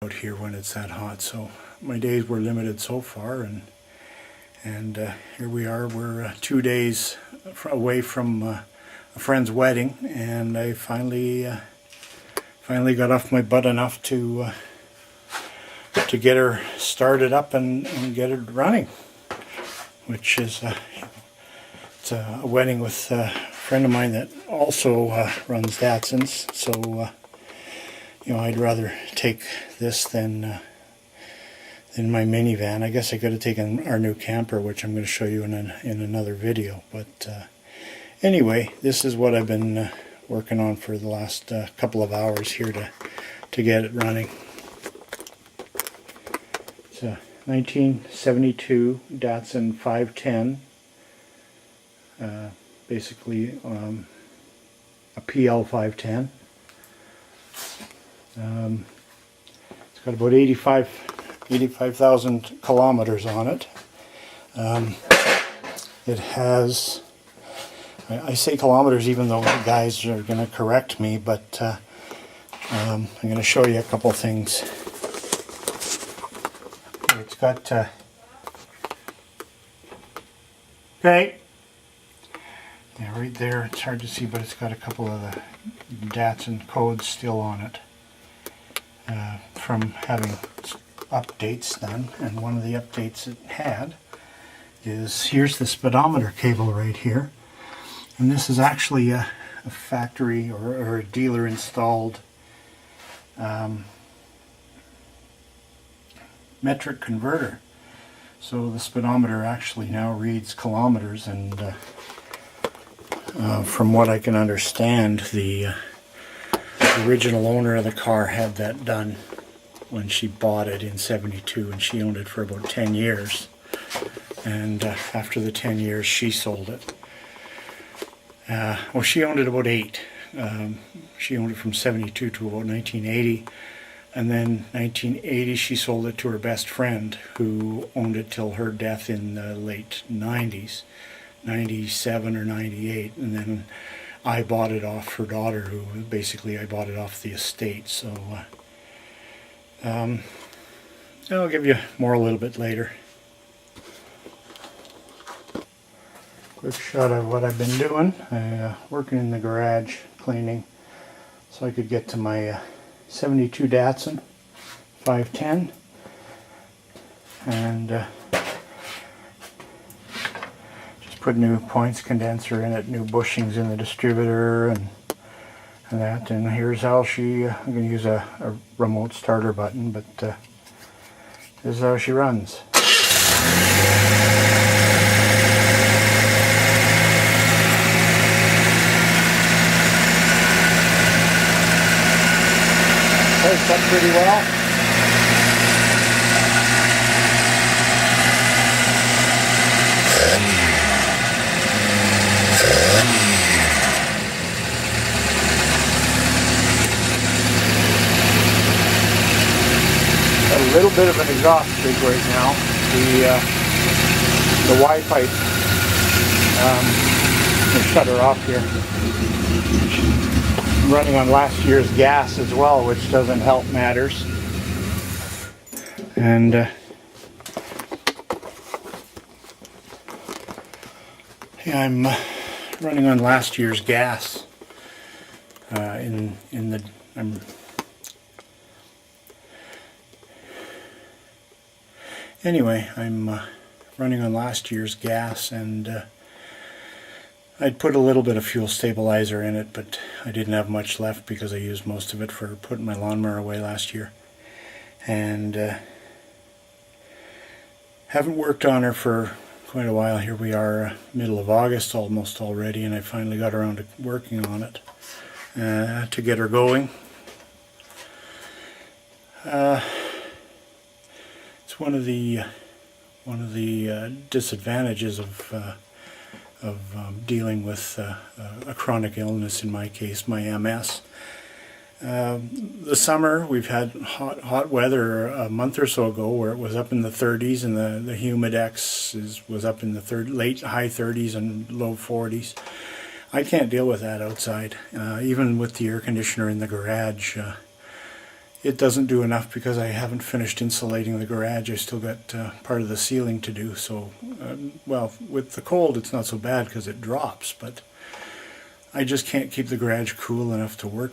out here when it's that hot. So my days were limited so far, and here we are. We're 2 days away from a friend's wedding, and I finally got off my butt enough to get her started up and get it running, which is it's a wedding with a friend of mine that also runs Datsuns. So I'd rather take this than my minivan. I guess I could have taken our new camper, which I'm going to show you in another video. But anyway, this is what I've been working on for the last couple of hours here to get it running. It's a 1972 Datsun 510, basically a PL 510. It's got about 85,000 kilometers on it. It has, I say kilometers even though the guys are going to correct me, but I'm going to show you a couple things. It's got, okay, yeah, right there, it's hard to see, but it's got a couple of the Datsun codes still on it from having updates done. And one of the updates it had is, here's the speedometer cable right here, and this is actually a factory or a dealer installed metric converter. So the speedometer actually now reads kilometers, and from what I can understand, the original owner of the car had that done when she bought it in '72, and she owned it for about 10 years. And after the 10 years, she sold it. Well, she owned it about 8. She owned it from '72 to about 1980. And then 1980, she sold it to her best friend, who owned it till her death in the late 90s, 97 or 98. And then I bought it off her daughter, who basically I bought it off the estate. So I'll give you more a little bit later. Quick shot of what I've been doing. Working in the garage, cleaning, so I could get to my 72 Datsun 510, and just put new points condenser in it, new bushings in the distributor, and that. And here's how I'm going to use a remote starter button, but this is how she runs. Works up pretty well. Got a little bit of an exhaust leak right now. The Wi-Fi, let's shut her off here. I'm running on last year's gas as well, which doesn't help matters. And yeah, I'm running on last year's gas. Anyway, I'm running on last year's gas, and I'd put a little bit of fuel stabilizer in it, but I didn't have much left because I used most of it for putting my lawnmower away last year. And haven't worked on her for quite a while. Here we are, middle of August almost already, and I finally got around to working on it to get her going. It's one of the disadvantages of dealing with a chronic illness, in my case, my MS. The summer, we've had hot weather a month or so ago where it was up in the 30s, and the humidex was up in the high 30s and low 40s. I can't deal with that outside. Even with the air conditioner in the garage, it doesn't do enough because I haven't finished insulating the garage. I still got part of the ceiling to do. So, well, with the cold it's not so bad because it drops, but I just can't keep the garage cool enough to work out.